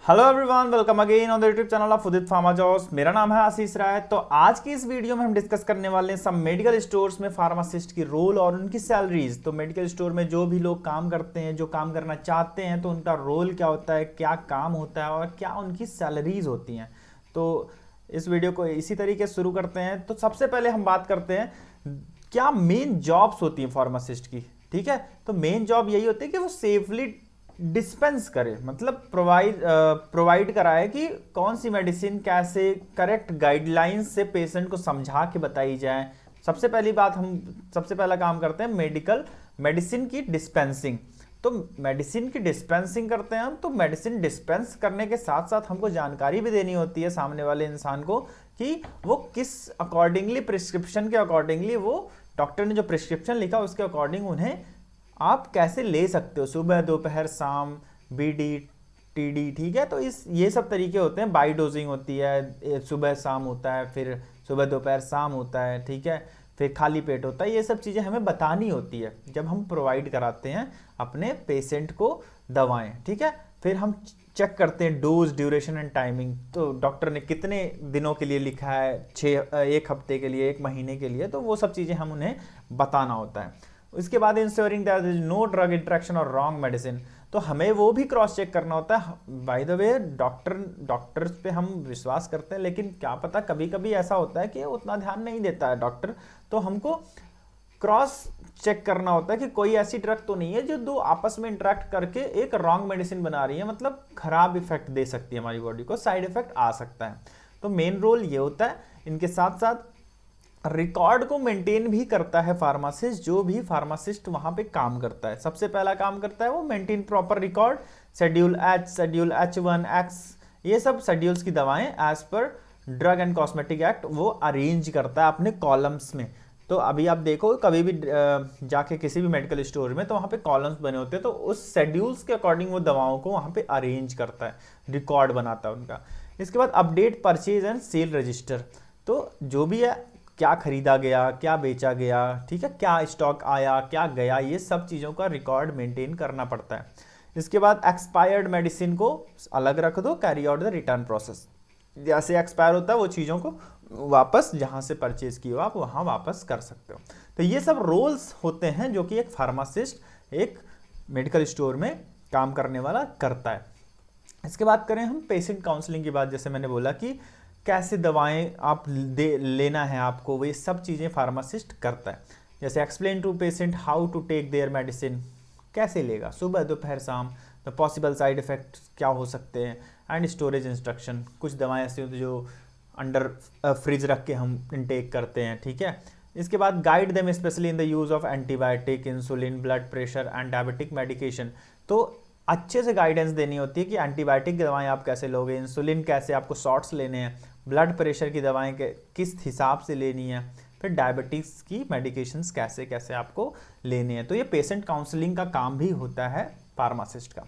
Hello everyone, welcome again on the YouTube channel of Udit pharma jobs. मेरा नाम है आशीष राय। तो आज की इस वीडियो में हम डिस्कस करने वाले हैं सब मेडिकल स्टोर्स में फार्मासिस्ट की रोल और उनकी सैलरीज। तो मेडिकल स्टोर में जो भी लोग काम करते हैं, जो काम करना चाहते हैं, तो उनका रोल क्या होता है, क्या काम होता है और क्या उनकी सैलरीज होती हैं। तो इस वीडियो को इसी तरीके से शुरू करते हैं। तो सबसे पहले हम बात करते हैं क्या मेन जॉब्स होती हैं फार्मासिस्ट की। ठीक है, तो मेन जॉब यही होती है कि वो सेफली डिस्पेंस करे, मतलब प्रोवाइड कराए कि कौन सी मेडिसिन कैसे करेक्ट गाइडलाइंस से पेशेंट को समझा के बताई जाए। सबसे पहला काम करते हैं मेडिसिन की डिस्पेंसिंग। तो मेडिसिन की डिस्पेंसिंग करते हैं हम। तो मेडिसिन डिस्पेंस करने के साथ साथ हमको जानकारी भी देनी होती है सामने वाले इंसान को कि वो किस अकॉर्डिंगली, प्रिस्क्रिप्शन के अकॉर्डिंगली, वो डॉक्टर ने जो प्रिस्क्रिप्शन लिखा उसके अकॉर्डिंग उन्हें आप कैसे ले सकते हो, सुबह दोपहर शाम, बीडी टीडी। ठीक है, तो ये सब तरीके होते हैं। बाई डोजिंग होती है, सुबह शाम होता है, फिर सुबह दोपहर शाम होता है। ठीक है, फिर खाली पेट होता है। ये सब चीज़ें हमें बतानी होती है जब हम प्रोवाइड कराते हैं अपने पेशेंट को दवाएं। ठीक है, फिर हम चेक करते हैं डोज, ड्यूरेशन एंड टाइमिंग। तो डॉक्टर ने कितने दिनों के लिए लिखा है, एक हफ्ते के लिए, एक महीने के लिए, तो वो सब चीज़ें हम उन्हें बताना होता है। उसके बाद ensuring that there is no drug interaction और रॉन्ग मेडिसिन। तो हमें वो भी क्रॉस चेक करना होता है। बाय द वे, डॉक्टर्स पे हम विश्वास करते हैं, लेकिन क्या पता कभी कभी ऐसा होता है कि उतना ध्यान नहीं देता है डॉक्टर। तो हमको क्रॉस चेक करना होता है कि कोई ऐसी ड्रग तो नहीं है जो दो आपस में इंटरेक्ट करके एक रॉन्ग मेडिसिन बना रही है, मतलब खराब इफेक्ट दे सकती है हमारी बॉडी को, साइड इफेक्ट आ सकता है। तो मेन रोल ये होता है। इनके साथ साथ रिकॉर्ड को मेंटेन भी करता है फार्मासिस्ट। जो भी फार्मासिस्ट वहां पे काम करता है, सबसे पहला काम करता है वो maintain proper record. Schedule H, schedule H1 X, ये सब शेड्यूल्स की दवाएं as per drug and cosmetic act वो अरेंज करता है अपने कॉलम्स में। तो अभी आप देखो कभी भी जाके किसी भी मेडिकल स्टोर में, तो वहाँ पे कॉलम्स बने होते हैं। तो उस शेड्यूल्स के अकॉर्डिंग वो दवाओं को वहाँ पे अरेंज करता है, रिकॉर्ड बनाता है उनका। इसके बाद update purchase and cell register. तो जो भी है, क्या खरीदा गया, क्या बेचा गया, ठीक है, क्या स्टॉक आया, क्या गया, ये सब चीज़ों का रिकॉर्ड मेंटेन करना पड़ता है। इसके बाद एक्सपायर्ड मेडिसिन को अलग रख दो, carry out the return process. जैसे एक्सपायर होता है वो चीज़ों को वापस जहाँ से परचेज की हो आप वहाँ वापस कर सकते हो। तो ये सब रोल्स होते हैं जो कि एक फार्मासिस्ट एक मेडिकल स्टोर में काम करने वाला करता है। इसके बाद करें हम पेशेंट काउंसलिंग की बात। जैसे मैंने बोला कि कैसे दवाएं आप लेना है आपको, वो ये सब चीज़ें फार्मासिस्ट करता है। जैसे explain to patient how to take their medicine, कैसे लेगा, सुबह दोपहर शाम, द पॉसिबल साइड इफेक्ट्स क्या हो सकते हैं, एंड स्टोरेज इंस्ट्रक्शन। कुछ दवाएं ऐसी होती हैं जो अंडर फ्रिज रख के हम इनटेक करते हैं। ठीक है, इसके बाद guide them specially in the use of antibiotic, insulin, blood pressure and diabetic medication. तो अच्छे से गाइडेंस देनी होती है कि एंटीबायोटिक की दवाएं आप कैसे लोगे, इंसुलिन कैसे आपको शॉट्स लेने हैं, ब्लड प्रेशर की दवाएं किस हिसाब से लेनी है, फिर डायबिटीज़ की मेडिकेशंस कैसे कैसे आपको लेने हैं। तो ये पेशेंट काउंसलिंग का काम भी होता है फार्मासिस्ट का।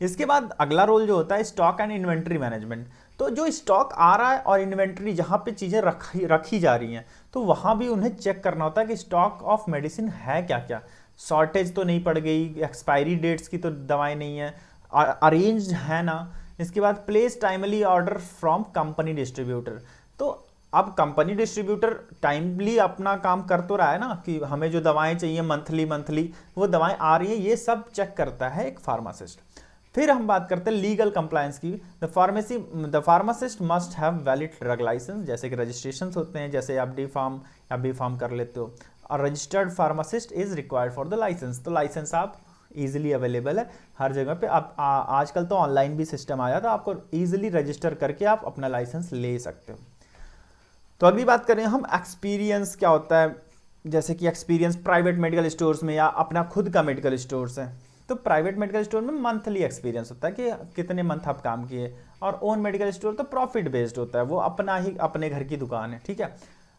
इसके बाद अगला रोल जो होता है स्टॉक एंड इन्वेंट्री मैनेजमेंट। तो जो स्टॉक आ रहा है और इन्वेंट्री जहाँ पे चीज़ें रखी जा रही हैं, तो वहाँ भी उन्हें चेक करना होता है कि स्टॉक ऑफ मेडिसिन है क्या क्या, शॉर्टेज तो नहीं पड़ गई, एक्सपायरी डेट्स की तो दवाएं नहीं है, अरेंज्ड है ना। इसके बाद place timely order from company distributor. तो अब कंपनी डिस्ट्रीब्यूटर टाइमली अपना काम कर तो रहा है ना, कि हमें जो दवाएं चाहिए मंथली वो दवाएं आ रही हैं, ये सब चेक करता है एक फार्मासिस्ट। फिर हम बात करते हैं लीगल कंप्लायंस की। The pharmacist must have valid drug license, जैसे कि रजिस्ट्रेशन होते हैं, जैसे आप डी फार्म या बी फार्म कर लेते हो। और registered pharmacist is required for the license. तो लाइसेंस आप ईजिली अवेलेबल है हर जगह पे। आप आजकल तो ऑनलाइन भी सिस्टम आया, तो आपको ईजिली रजिस्टर करके आप अपना लाइसेंस ले सकते हो। तो अगली बात करें हम एक्सपीरियंस क्या होता है। जैसे कि एक्सपीरियंस प्राइवेट मेडिकल स्टोर्स में या अपना खुद का मेडिकल स्टोर्स है। तो प्राइवेट मेडिकल स्टोर में मंथली एक्सपीरियंस होता है कि कितने मंथ आप काम किए, और ओन मेडिकल स्टोर तो प्रॉफिट बेस्ड होता है, वो अपने घर की दुकान है। ठीक है,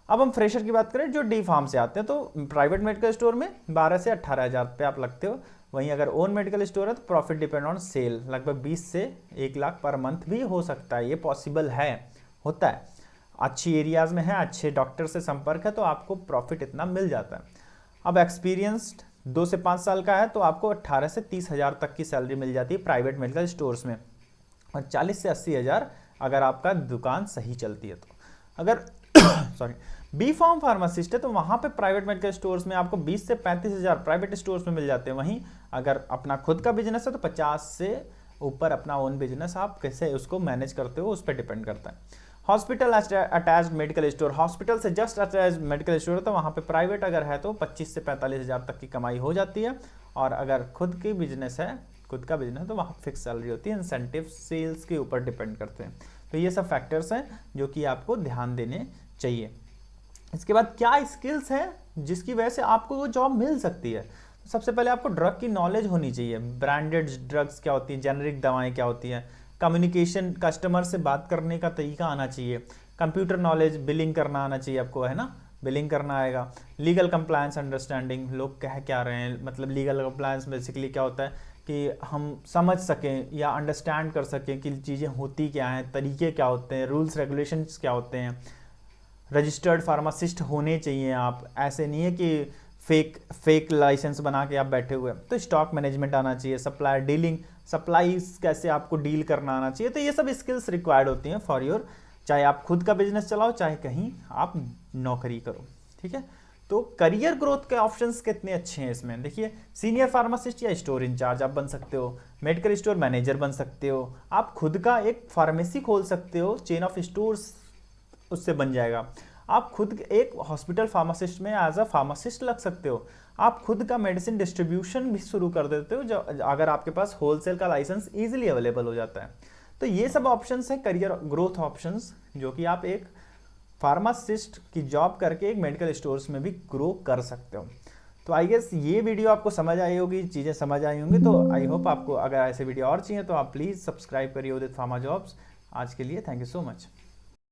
अब हम फ्रेशर की बात करें जो डी फार्म से आते हैं, तो प्राइवेट मेडिकल स्टोर में 12 से 18,000 रुपये आप लगते हो। वहीं अगर ओन मेडिकल स्टोर है तो प्रॉफिट डिपेंड ऑन सेल, लगभग 20 से 1 लाख पर मंथ भी हो सकता है। ये पॉसिबल है, होता है। अच्छी एरियाज में है, अच्छे डॉक्टर से संपर्क है, तो आपको प्रॉफिट इतना मिल जाता है। अब एक्सपीरियंस्ड 2 से 5 साल का है तो आपको 18 से 30 हज़ार तक की सैलरी मिल जाती है प्राइवेट मेडिकल स्टोर्स में। और 40 से 80 हज़ार अगर आपका दुकान सही चलती है तो। अगर सॉरी बी फार्म फार्मासिस्ट है तो वहाँ पे प्राइवेट मेडिकल स्टोर्स में आपको 20 से 35 हज़ार प्राइवेट स्टोर्स में मिल जाते हैं। वहीं अगर अपना खुद का बिजनेस है तो 50 से ऊपर अपना ओन बिजनेस आप कैसे उसको मैनेज करते हो उस पर डिपेंड करता है। Hospital attached medical store, hospital से जस्ट अटैच्ड मेडिकल स्टोर है तो वहाँ पे प्राइवेट अगर है तो 25 से 45 हज़ार तक की कमाई हो जाती है। और अगर खुद की बिजनेस है, खुद का बिजनेस है तो वहाँ फिक्स सैलरी होती है। इंसेंटिव सेल्स के ऊपर डिपेंड करते हैं। तो ये सब फैक्टर्स हैं जो कि आपको ध्यान देने चाहिए। इसके बाद क्या स्किल्स हैं जिसकी वजह से आपको वो जॉब मिल सकती है। सबसे पहले आपको ड्रग की नॉलेज होनी चाहिए। ब्रांडेड ड्रग्स क्या होती है, जेनरिक दवाएं क्या होती हैं, कम्युनिकेशन, कस्टमर से बात करने का तरीका आना चाहिए, कंप्यूटर नॉलेज, बिलिंग करना आना चाहिए आपको, है ना, बिलिंग करना आएगा। लीगल कंप्लायंस अंडरस्टैंडिंग, लोग कह क्या रहे हैं, मतलब लीगल कंप्लायंस बेसिकली क्या होता है कि हम समझ सकें या अंडरस्टैंड कर सकें कि चीज़ें होती क्या हैं, तरीके क्या होते हैं, रूल्स रेगुलेशंस क्या होते हैं। रजिस्टर्ड फार्मासिस्ट होने चाहिए आप, ऐसे नहीं है कि फेक लाइसेंस बना के आप बैठे हुए। तो स्टॉक मैनेजमेंट आना चाहिए, सप्लायर डीलिंग, सप्लाईज कैसे आपको डील करना आना चाहिए। तो ये सब स्किल्स रिक्वायर्ड होती हैं फॉर योर, चाहे आप खुद का बिजनेस चलाओ चाहे कहीं आप नौकरी करो, ठीक है। तो करियर ग्रोथ के ऑप्शंस कितने अच्छे हैं इसमें, देखिए सीनियर फार्मासिस्ट या स्टोर इंचार्ज आप बन सकते हो, मेडिकल स्टोर मैनेजर बन सकते हो, आप खुद का एक फार्मेसी खोल सकते हो, चेन ऑफ स्टोर्स उससे बन जाएगा। आप खुद एक हॉस्पिटल फार्मासिस्ट में एज अ फार्मासिस्ट लग सकते हो, आप खुद का मेडिसिन डिस्ट्रीब्यूशन भी शुरू कर देते हो जो अगर आपके पास होलसेल का लाइसेंस इजीली अवेलेबल हो जाता है। तो ये सब ऑप्शंस हैं करियर ग्रोथ ऑप्शंस जो कि आप एक फार्मासिस्ट की जॉब करके एक मेडिकल स्टोर्स में भी ग्रो कर सकते हो। तो आई गेस ये वीडियो आपको समझ आई होगी, चीज़ें समझ आई होंगी। तो आई होप आपको अगर ऐसे वीडियो और चाहिए तो आप प्लीज़ सब्सक्राइब करिए उदित फार्मा जॉब्स। आज के लिए थैंक यू सो मच।